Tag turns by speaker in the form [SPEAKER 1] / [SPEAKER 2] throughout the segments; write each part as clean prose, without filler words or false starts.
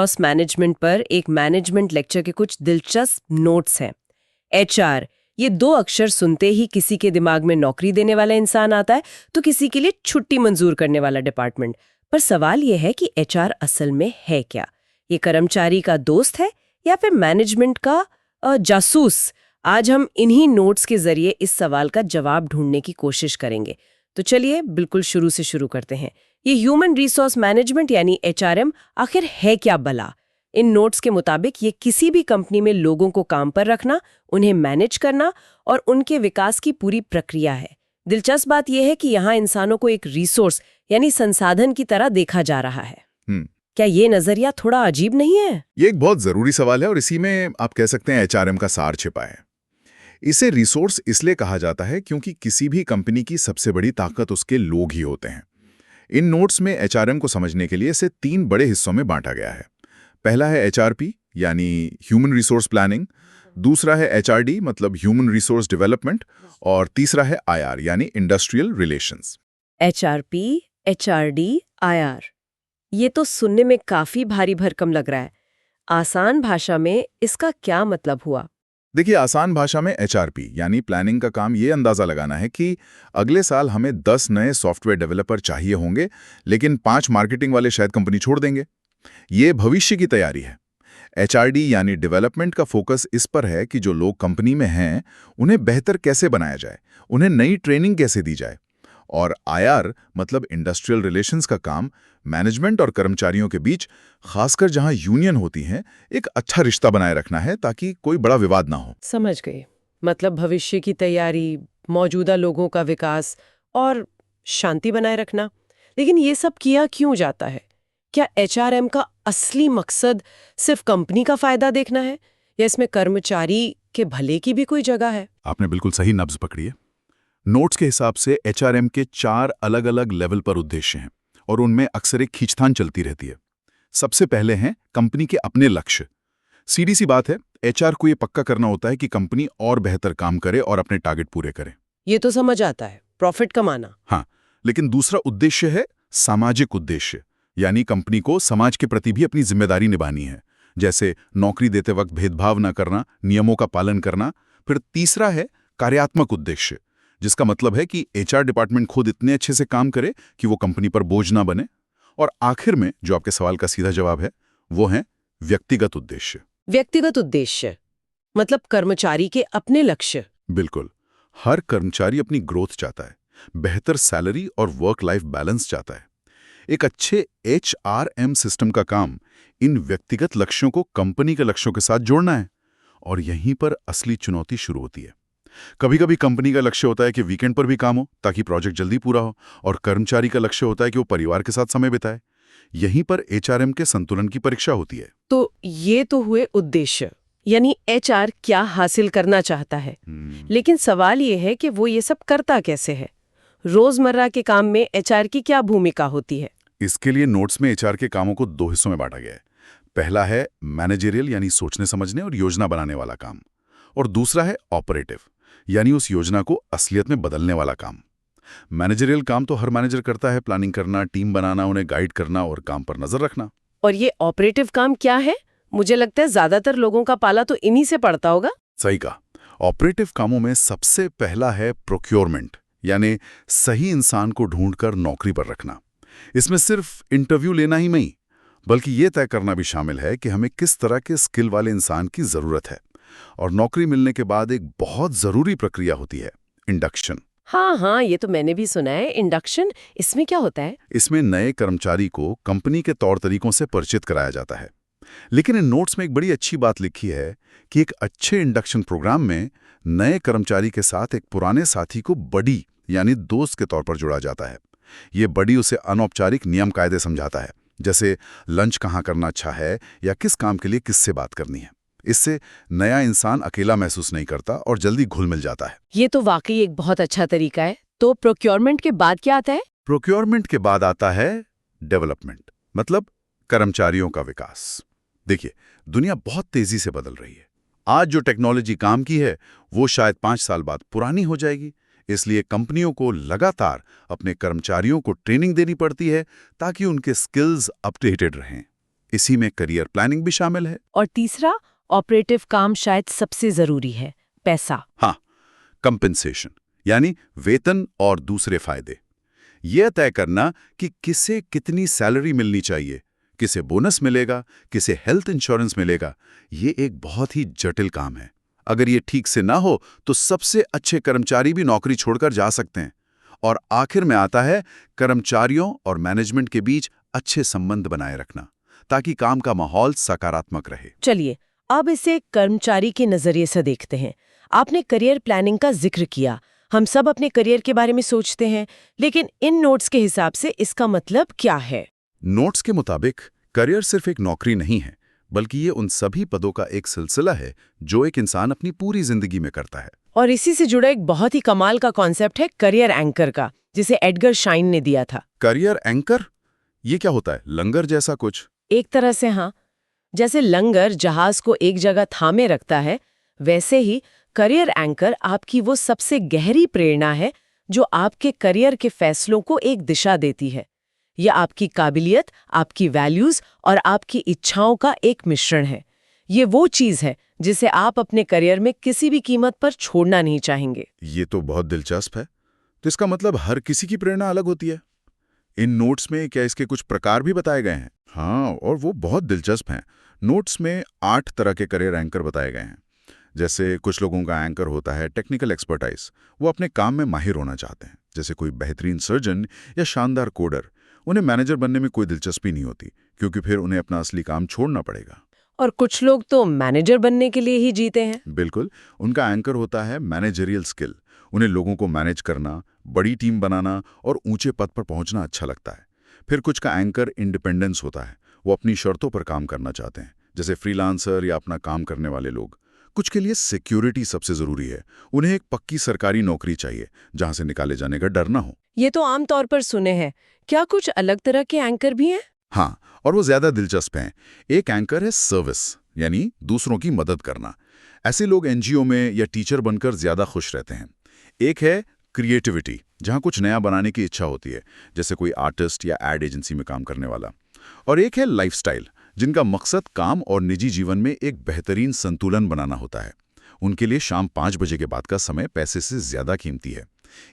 [SPEAKER 1] Loss management पर एक management lecture के कुछ दिलचस्प नोट्स हैं। एचआर, ये दो अक्षर सुनते ही किसी के दिमाग में नौकरी देने वाला इंसान आता है तो किसी के लिए छुट्टी मंजूर करने वाला डिपार्टमेंट। पर सवाल यह है कि एचआर असल में है क्या? ये कर्मचारी का दोस्त है या फिर मैनेजमेंट का जासूस? आज हम इन्हीं नोट्स के जरिए इस सवाल का जवाब ढूंढने की कोशिश करेंगे। तो चलिए बिल्कुल शुरू से शुरू करते हैं। ये ह्यूमन रिसोर्स मैनेजमेंट यानी एचआरएम आखिर है क्या भला? इन नोट्स के मुताबिक ये किसी भी कंपनी में लोगों को काम पर रखना, उन्हें मैनेज करना और उनके विकास की पूरी प्रक्रिया है। दिलचस्प बात यह है कि यहाँ इंसानों को एक रिसोर्स यानी संसाधन की तरह देखा जा रहा है। क्या ये नजरिया थोड़ा अजीब नहीं है?
[SPEAKER 2] ये एक बहुत जरूरी सवाल है और इसी में आप कह सकते हैं एचआरएम का सार छिपा है। इसे रिसोर्स इसलिए कहा जाता है क्योंकि किसी भी कंपनी की सबसे बड़ी ताकत उसके लोग ही होते हैं। इन नोट्स में एचआरएम को समझने के लिए इसे 3 बड़े हिस्सों में बांटा गया है। पहला है एचआरपी यानी ह्यूमन रिसोर्स प्लानिंग, दूसरा है एचआरडी मतलब ह्यूमन रिसोर्स डेवलपमेंट और तीसरा है आईआर यानी industrial relations.
[SPEAKER 1] HRP, HRD, IR, ये तो सुनने में काफी भारी भरकम लग रहा है। आसान भाषा में इसका क्या मतलब हुआ?
[SPEAKER 2] देखिए, आसान भाषा में एचआरपी यानी प्लानिंग का काम ये अंदाजा लगाना है कि अगले साल हमें 10 नए सॉफ्टवेयर डेवलपर चाहिए होंगे, लेकिन 5 मार्केटिंग वाले शायद कंपनी छोड़ देंगे। ये भविष्य की तैयारी है। एचआरडी यानी डेवलपमेंट का फोकस इस पर है कि जो लोग कंपनी में हैं उन्हें बेहतर कैसे बनाया जाए, उन्हें नई ट्रेनिंग कैसे दी जाए। और आईआर मतलब इंडस्ट्रियल रिलेशंस का काम मैनेजमेंट और कर्मचारियों के बीच, खासकर जहां यूनियन होती हैं, एक अच्छा रिश्ता बनाए रखना है ताकि कोई बड़ा विवाद ना हो।
[SPEAKER 1] समझ गए। मतलब भविष्य की तैयारी, मौजूदा लोगों का विकास और शांति बनाए रखना। लेकिन ये सब किया क्यों जाता है? क्या एचआरएम का असली मकसद सिर्फ कंपनी का फायदा देखना है या इसमें कर्मचारी के भले की भी कोई जगह है?
[SPEAKER 2] आपने बिल्कुल सही नब्ज पकड़ी है। नोट्स के हिसाब से एचआरएम के 4 अलग-अलग लेवल पर उद्देश्य हैं और उनमें अक्सर एक खींचतान चलती रहती है। सबसे पहले हैं कंपनी के अपने लक्ष्य। सीधी सी बात है, एचआर को ये पक्का करना होता है कि कंपनी और बेहतर काम करे और अपने टारगेट पूरे करे।
[SPEAKER 1] ये तो समझ आता है, प्रॉफिट कमाना।
[SPEAKER 2] हाँ, लेकिन दूसरा उद्देश्य है सामाजिक उद्देश्य, यानी कंपनी को समाज के प्रति भी अपनी जिम्मेदारी निभानी है, जैसे नौकरी देते वक्त भेदभाव न करना, नियमों का पालन करना। फिर तीसरा है कार्यात्मक उद्देश्य, जिसका मतलब है कि एचआर डिपार्टमेंट खुद इतने अच्छे से काम करे कि वो कंपनी पर बोझ ना बने। और आखिर में जो आपके सवाल का सीधा जवाब है, वो है व्यक्तिगत उद्देश्य।
[SPEAKER 1] व्यक्तिगत उद्देश्य मतलब कर्मचारी के अपने लक्ष्य।
[SPEAKER 2] बिल्कुल, हर कर्मचारी अपनी ग्रोथ चाहता है, बेहतर सैलरी और वर्क लाइफ बैलेंस चाहता है। एक अच्छे एचआरएम सिस्टम का काम इन व्यक्तिगत लक्ष्यों को कंपनी के लक्ष्यों के साथ जोड़ना है, और यहीं पर असली चुनौती शुरू होती है। कभी कभी कंपनी का लक्ष्य होता है कि वीकेंड पर भी काम हो ताकि प्रोजेक्ट जल्दी पूरा हो, और कर्मचारी का लक्ष्य होता है कि वो परिवार के साथ समय बिताए। यहीं पर एचआरएम के संतुलन की परीक्षा होती है।
[SPEAKER 1] तो ये तो हुए उद्देश्य, यानी एचआर क्या हासिल करना चाहता है। लेकिन सवाल ये है कि वो ये सब करता कैसे है? रोजमर्रा के काम में एचआर की क्या भूमिका होती है?
[SPEAKER 2] इसके लिए नोट्स में एचआर के कामों को 2 हिस्सों में बांटा गया है। पहला है मैनेजरियल यानी सोचने समझने और योजना बनाने वाला काम, और दूसरा है ऑपरेटिव यानी उस योजना को असलियत में बदलने वाला काम। मैनेजरियल काम तो हर मैनेजर करता है, प्लानिंग करना, टीम बनाना, उन्हें गाइड करना और काम पर नजर रखना।
[SPEAKER 1] और ये ऑपरेटिव काम क्या है? मुझे लगता है ज्यादातर लोगों का पाला तो इन्हीं से पड़ता होगा।
[SPEAKER 2] सही कहा। ऑपरेटिव कामों में सबसे पहला है प्रोक्योरमेंट यानी सही इंसान को ढूंढकर नौकरी पर रखना। इसमें सिर्फ इंटरव्यू लेना ही नहीं, बल्कि ये तय करना भी शामिल है कि हमें किस तरह के स्किल वाले इंसान की जरूरत है। और नौकरी मिलने के बाद एक बहुत जरूरी प्रक्रिया होती है, इंडक्शन।
[SPEAKER 1] हाँ, ये तो मैंने भी सुना है। इंडक्शन, इसमें क्या होता है?
[SPEAKER 2] इसमें नए कर्मचारी को कंपनी के तौर तरीकों से परिचित कराया जाता है। लेकिन इन नोट्स में एक बड़ी अच्छी बात लिखी है कि एक अच्छे इंडक्शन प्रोग्राम में नए कर्मचारी के साथ एक पुराने साथी को बडी यानी दोस्त के तौर पर जोड़ा जाता है। ये बडी उसे अनौपचारिक नियम कायदे समझाता है, जैसे लंच कहाँ करना अच्छा है या किस काम के लिए किससे बात करनी है। इससे नया इंसान अकेला महसूस नहीं करता और जल्दी घुल मिल जाता है।
[SPEAKER 1] ये तो वाकई एक बहुत अच्छा तरीका है। तो प्रोक्योरमेंट के बाद क्या आता है?
[SPEAKER 2] प्रोक्योरमेंट के बाद आता है डेवलपमेंट, मतलब कर्मचारियों का विकास। देखिए, दुनिया बहुत तेजी से बदल रही है। आज जो टेक्नोलॉजी काम की है वो शायद 5 साल बाद पुरानी हो जाएगी। इसलिए कंपनियों को लगातार अपने कर्मचारियों को ट्रेनिंग देनी पड़ती है ताकि उनके स्किल्स अपडेटेड रहें। इसी में करियर प्लानिंग भी शामिल है।
[SPEAKER 1] और तीसरा, ऑपरेटिव काम शायद सबसे जरूरी है, पैसा।
[SPEAKER 2] हाँ, कंपेंसेशन यानी वेतन और दूसरे फायदे। यह तय करना कि किसे कितनी सैलरी मिलनी चाहिए, किसे बोनस मिलेगा, किसे हेल्थ इंश्योरेंस मिलेगा, ये एक बहुत ही जटिल काम है। अगर ये ठीक से ना हो तो सबसे अच्छे कर्मचारी भी नौकरी छोड़कर जा सकते हैं। और आखिर में आता है कर्मचारियों और मैनेजमेंट के बीच अच्छे संबंध बनाए रखना, ताकि काम का माहौल सकारात्मक रहे।
[SPEAKER 1] चलिए, अब इसे कर्मचारी के नजरिए से देखते हैं। आपने करियर प्लानिंग का जिक्र किया। हम सब अपने करियर के बारे में सोचते हैं, लेकिन इन नोट्स के हिसाब से इसका मतलब क्या है?
[SPEAKER 2] नोट्स के मुताबिक करियर सिर्फ एक नौकरी नहीं है, बल्कि ये उन सभी पदों का एक सिलसिला है जो एक इंसान अपनी पूरी जिंदगी में करता है।
[SPEAKER 1] और इसी से जुड़ा एक बहुत ही कमाल का कॉन्सेप्ट है करियर एंकर का, जिसे एडगर शाइन ने दिया था।
[SPEAKER 2] Career anchor? ये क्या होता है? लंगर जैसा कुछ?
[SPEAKER 1] एक तरह से हाँ। जैसे लंगर जहाज को एक जगह थामे रखता है, वैसे ही करियर एंकर आपकी वो सबसे गहरी प्रेरणा है जो आपके करियर के फैसलों को एक दिशा देती है। यह आपकी काबिलियत, आपकी वैल्यूज और आपकी इच्छाओं का एक मिश्रण है। ये वो चीज है जिसे आप अपने करियर में किसी भी कीमत पर छोड़ना नहीं चाहेंगे।
[SPEAKER 2] ये तो बहुत दिलचस्प है। तो इसका मतलब हर किसी की प्रेरणा अलग होती है। इन नोट्स में क्या इसके कुछ प्रकार भी बताए गए हैं? हाँ, और वो बहुत दिलचस्प हैं। नोट्स में 8 तरह के करियर एंकर बताए गए हैं। जैसे कुछ लोगों का एंकर होता है टेक्निकल एक्सपर्टाइज, वो अपने काम में माहिर होना चाहते हैं। जैसे कोई बेहतरीन सर्जन या शानदार कोडर। उन्हें मैनेजर बनने में कोई दिलचस्पी नहीं होती, क्योंकि फिर उन्हें अपना असली काम छोड़ना पड़ेगा।
[SPEAKER 1] और कुछ लोग तो मैनेजर बनने के लिए ही जीते हैं।
[SPEAKER 2] बिल्कुल, उनका एंकर होता है मैनेजरियल स्किल। उन्हें लोगों को मैनेज करना, बड़ी टीम बनाना और ऊंचे पद पर पहुंचना अच्छा लगता है। फिर कुछ का एंकर इंडिपेंडेंस होता है। वो अपनी शर्तों पर काम करना चाहते हैं, जैसे फ्रीलांसर या अपना काम करने वाले लोग। कुछ के लिए सिक्योरिटी सबसे जरूरी है। उन्हें एक पक्की सरकारी नौकरी चाहिए जहां से निकाले जाने का डर ना हो।
[SPEAKER 1] ये तो आमतौर पर सुने हैं। क्या कुछ अलग तरह के एंकर भी हैं?
[SPEAKER 2] हाँ, और वो ज्यादा दिलचस्प हैं। एक एंकर है सर्विस, यानी दूसरों की मदद करना। ऐसे लोग एनजीओ में या टीचर बनकर ज्यादा खुश रहते हैं। एक है क्रिएटिविटी, जहां कुछ नया बनाने की इच्छा होती है, जैसे कोई आर्टिस्ट या एड एजेंसी में काम करने वाला। और एक है लाइफस्टाइल, जिनका मकसद काम और निजी जीवन में एक बेहतरीन संतुलन बनाना होता है। उनके लिए शाम 5 बजे के बाद का समय पैसे से ज्यादा कीमती है।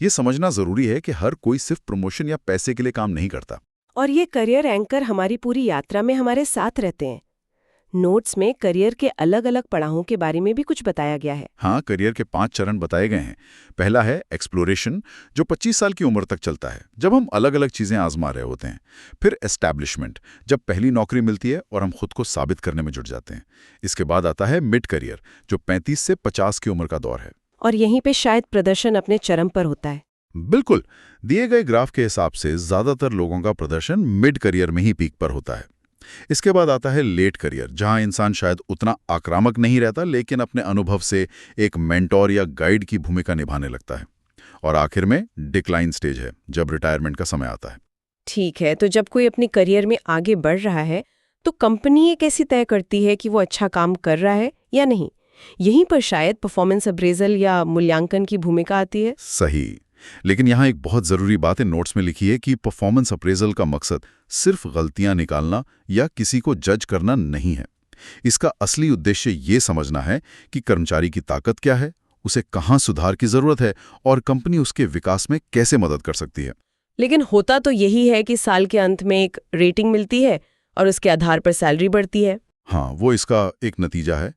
[SPEAKER 2] ये समझना जरूरी है कि हर कोई सिर्फ प्रमोशन या पैसे के लिए काम नहीं करता।
[SPEAKER 1] और ये करियर एंकर हमारी पूरी यात्रा में हमारे साथ रहते हैं। नोट्स में करियर के अलग अलग पड़ावों के बारे में भी कुछ बताया गया है।
[SPEAKER 2] हाँ, करियर के 5 चरण बताए गए हैं। पहला है एक्सप्लोरेशन, जो 25 साल की उम्र तक चलता है, जब हम अलग अलग चीजें आजमा रहे होते हैं। फिर एस्टैब्लिशमेंट, जब पहली नौकरी मिलती है और हम खुद को साबित करने में जुट जाते हैं। इसके बाद आता है मिड करियर, जो 35 से 50 की उम्र का दौर है।
[SPEAKER 1] और यहीं पे शायद प्रदर्शन अपने चरम पर होता है।
[SPEAKER 2] बिल्कुल, दिए गए ग्राफ के हिसाब से ज्यादातर लोगों का प्रदर्शन मिड करियर में ही पीक पर होता है। इसके बाद आता है लेट करियर, जहां इंसान शायद उतना आक्रामक नहीं रहता, लेकिन अपने अनुभव से एक मेंटोर या गाइड की भूमिका निभाने लगता है। और आखिर में डिक्लाइन स्टेज है, जब रिटायरमेंट का समय आता है।
[SPEAKER 1] ठीक है, तो जब कोई अपनी करियर में आगे बढ़ रहा है, तो कंपनी ये कैसे तय करती है कि वो अच्छा काम कर रहा है या नहीं? यहीं पर शायद परफॉर्मेंस अप्रेजल या मूल्यांकन की भूमिका आती है।
[SPEAKER 2] सही, लेकिन यहाँ एक बहुत जरूरी बात है नोट्स में लिखी है कि परफॉर्मेंस अप्रेजल का मकसद सिर्फ गलतियां निकालना या किसी को जज करना नहीं है। इसका असली उद्देश्य ये समझना है कि कर्मचारी की ताकत क्या है, उसे कहाँ सुधार की जरूरत है और कंपनी उसके विकास में कैसे मदद कर सकती है।
[SPEAKER 1] लेकिन होता तो यही है कि साल के अंत में एक रेटिंग मिलती है और उसके आधार पर सैलरी बढ़ती है।
[SPEAKER 2] हाँ, वो इसका एक नतीजा है,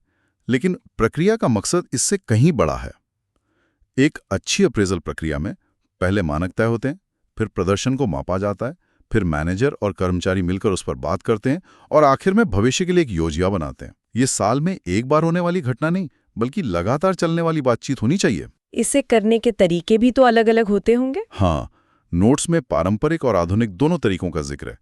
[SPEAKER 2] लेकिन प्रक्रिया का मकसद इससे कहीं बड़ा है। एक अच्छी अप्रेजल प्रक्रिया में पहले मानक तय होते हैं, फिर प्रदर्शन को मापा जाता है, फिर मैनेजर और कर्मचारी मिलकर उस पर बात करते हैं और आखिर में भविष्य के लिए एक योजना बनाते हैं। ये साल में एक बार होने वाली घटना नहीं, बल्कि लगातार चलने वाली बातचीत होनी चाहिए।
[SPEAKER 1] इसे करने के तरीके भी तो अलग अलग होते होंगे।
[SPEAKER 2] हाँ, नोट्स में पारंपरिक और आधुनिक दोनों तरीकों का जिक्र है।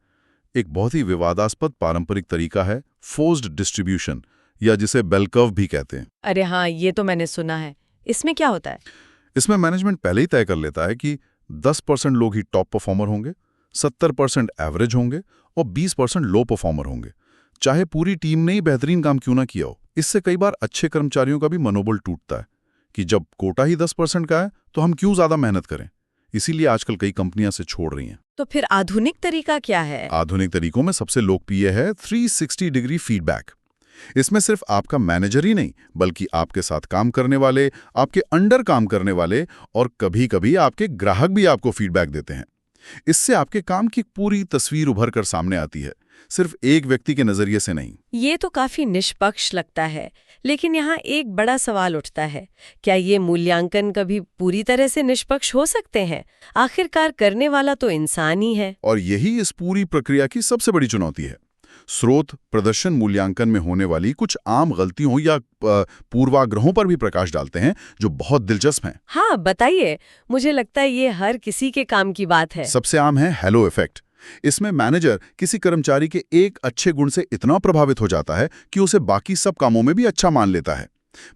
[SPEAKER 2] एक बहुत ही विवादास्पद पारंपरिक तरीका है फोर्स्ड डिस्ट्रीब्यूशन, या जिसे बेल कर्व भी कहते हैं।
[SPEAKER 1] अरे हाँ, ये तो मैंने सुना है। इसमें क्या होता है?
[SPEAKER 2] इसमें मैनेजमेंट पहले ही तय कर लेता है कि 10% लोग ही टॉप परफॉर्मर होंगे, 70% एवरेज होंगे और 20% लो परफॉर्मर होंगे, चाहे पूरी टीम ने ही बेहतरीन काम क्यों ना किया हो। इससे कई बार अच्छे कर्मचारियों का भी मनोबल टूटता है कि जब कोटा ही 10% का है तो हम क्यों ज्यादा मेहनत करें। इसीलिए आजकल कई कंपनियां से छोड़ रही हैं।
[SPEAKER 1] तो फिर आधुनिक तरीका क्या है?
[SPEAKER 2] आधुनिक तरीकों में सबसे लोकप्रिय है 360 डिग्री फीडबैक। इसमें सिर्फ आपका मैनेजर ही नहीं, बल्कि आपके साथ काम करने वाले, आपके अंडर काम करने वाले और कभी-कभी आपके ग्राहक भी आपको फीडबैक देते हैं। इससे आपके काम की पूरी तस्वीर उभर कर सामने आती है, सिर्फ एक व्यक्ति के नजरिए से नहीं।
[SPEAKER 1] ये तो काफी निष्पक्ष लगता है, लेकिन यहाँ एक बड़ा सवाल उठता है, क्या ये मूल्यांकन कभी पूरी तरह से निष्पक्ष हो सकते हैं? आखिरकार करने वाला तो इंसान ही है।
[SPEAKER 2] और यही इस पूरी प्रक्रिया की सबसे बड़ी चुनौती है। स्रोत प्रदर्शन मूल्यांकन में होने वाली कुछ आम गलतियों या पूर्वाग्रहों पर भी प्रकाश डालते हैं, जो बहुत दिलचस्प हैं।
[SPEAKER 1] हाँ, बताइए। मुझे लगता है ये हर किसी के काम की बात है।
[SPEAKER 2] सबसे आम है हेलो इफेक्ट। इसमें मैनेजर किसी कर्मचारी के एक अच्छे गुण से इतना प्रभावित हो जाता है कि उसे बाकी सब कामों में भी अच्छा मान लेता है।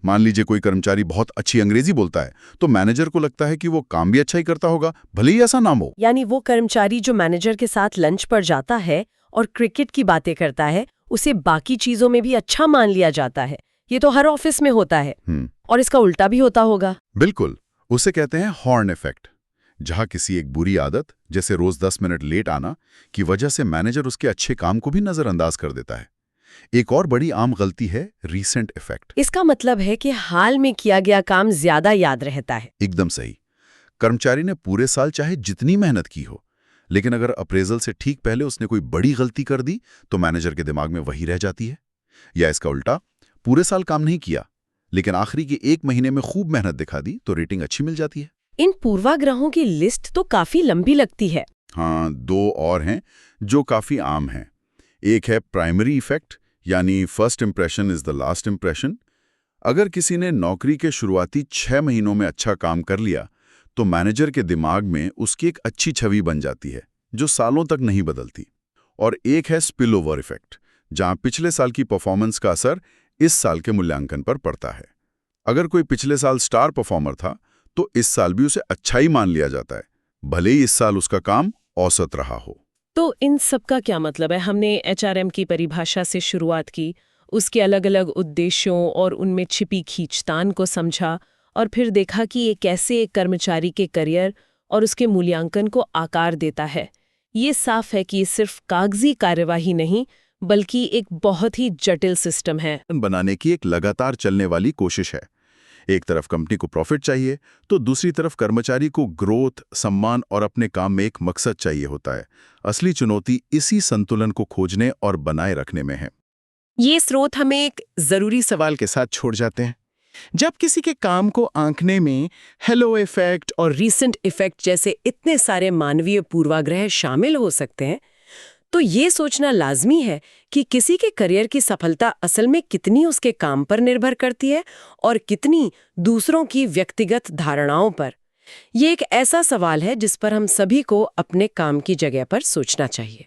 [SPEAKER 2] मान लीजिए कोई कर्मचारी बहुत अच्छी अंग्रेजी बोलता है, तो मैनेजर को लगता है कि वो काम भी अच्छा ही करता होगा, भले ही ऐसा ना हो।
[SPEAKER 1] यानी वो कर्मचारी जो मैनेजर के साथ लंच पर जाता है और क्रिकेट की बातें करता है, उसे बाकी चीजों में भी अच्छा मान लिया जाता है। ये तो हर ऑफिस में होता है। और इसका उल्टा भी होता होगा।
[SPEAKER 2] बिल्कुल, उसे कहते हैं हॉर्न इफेक्ट, जहां किसी एक बुरी आदत, जैसे रोज 10 मिनट लेट आना, की वजह से मैनेजर उसके अच्छे काम को भी नजरअंदाज कर देता है। एक और बड़ी आम गलती है रीसेंट इफेक्ट।
[SPEAKER 1] इसका मतलब है कि हाल में किया गया काम ज्यादा याद रहता है।
[SPEAKER 2] एकदम सही। कर्मचारी ने पूरे साल चाहे जितनी मेहनत की हो, लेकिन अगर अप्रेजल से ठीक पहले उसने कोई बड़ी गलती कर दी, तो मैनेजर के दिमाग में वही रह जाती है। या इसका उल्टा, पूरे साल काम नहीं किया, लेकिन आखिरी के 1 महीने में खूब मेहनत दिखा दी, तो रेटिंग अच्छी मिल जाती है।
[SPEAKER 1] इन पूर्वाग्रहों की लिस्ट तो काफी लंबी लगती है।
[SPEAKER 2] हाँ, 2 और हैं जो काफी आम हैं। एक है प्राइमरी इफेक्ट, यानी first impression is the last impression. अगर किसी ने नौकरी के शुरुआती 6 महीनों में अच्छा काम कर लिया, तो मैनेजर के दिमाग में उसकी एक अच्छी छवि बन जाती है, जो सालों तक नहीं बदलती। और एक है स्पिल ओवर इफेक्ट, जहां पिछले साल की परफॉर्मेंस का असर इस साल के मूल्यांकन पर पड़ता है। अगर कोई पिछले साल स्टार परफॉर्मर था, तो इस साल भी उसे अच्छा ही मान लिया जाता है, भले ही इस साल उसका काम औसत रहा हो।
[SPEAKER 1] तो इन सब का क्या मतलब है? हमने एचआरएम की परिभाषा से शुरुआत की, उसके अलग अलग उद्देश्यों और उनमें छिपी खींचतान को समझा, और फिर देखा कि ये कैसे एक कर्मचारी के करियर और उसके मूल्यांकन को आकार देता है। ये साफ है कि ये सिर्फ कागजी कार्यवाही नहीं, बल्कि एक बहुत ही जटिल सिस्टम है।
[SPEAKER 2] बनाने की एक लगातार चलने वाली कोशिश है। एक तरफ कंपनी को प्रॉफिट चाहिए, तो दूसरी तरफ कर्मचारी को ग्रोथ, सम्मान और अपने काम में एक मकसद चाहिए होता है। असली चुनौती इसी संतुलन को खोजने और बनाए रखने में है।
[SPEAKER 1] ये स्रोत हमें एक
[SPEAKER 3] जरूरी सवाल के साथ छोड़ जाते हैं। जब किसी के काम को आंकने में हेलो इफेक्ट
[SPEAKER 1] और रीसेंट इफेक्ट जैसे इतने सारे मानवीय पूर्वाग्रह शामिल हो सकते हैं, तो ये सोचना लाजमी है कि किसी के करियर की सफलता असल में कितनी उसके काम पर निर्भर करती है और कितनी दूसरों की व्यक्तिगत धारणाओं पर। ये एक ऐसा सवाल है जिस पर हम सभी को अपने काम की जगह पर सोचना चाहिए।